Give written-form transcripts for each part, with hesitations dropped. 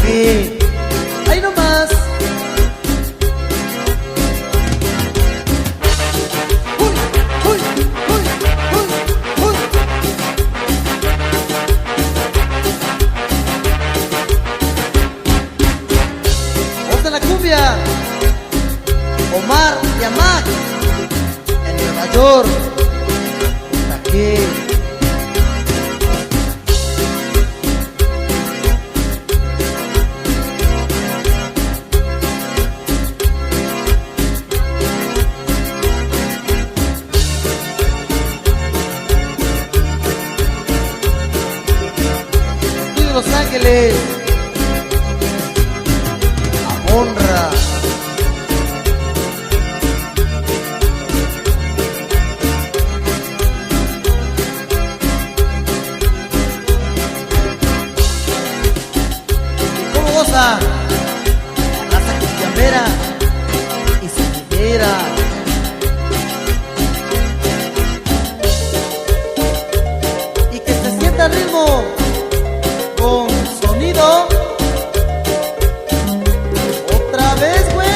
aquí. Ahí nomás. Uy, uy, uy, uy, uy. Vamos en la cumbia. Omar y Amac en Nueva York. Aquí. Los Ángeles, a honra. ¿Y cómo goza la saquillambera y sonidera? Y que se sienta el ritmo con sonido. Otra vez, güey.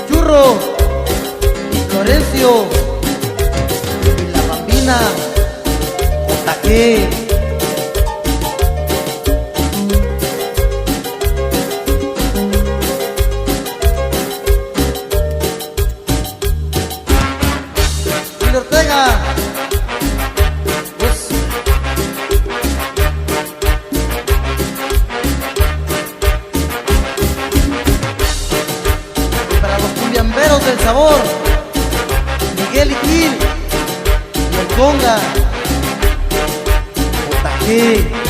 Churro y Florencio y la Bambina Otaque. Julio Ortega. Cumbiamberos del sabor, Miguel y Gil y el Conga Otaque.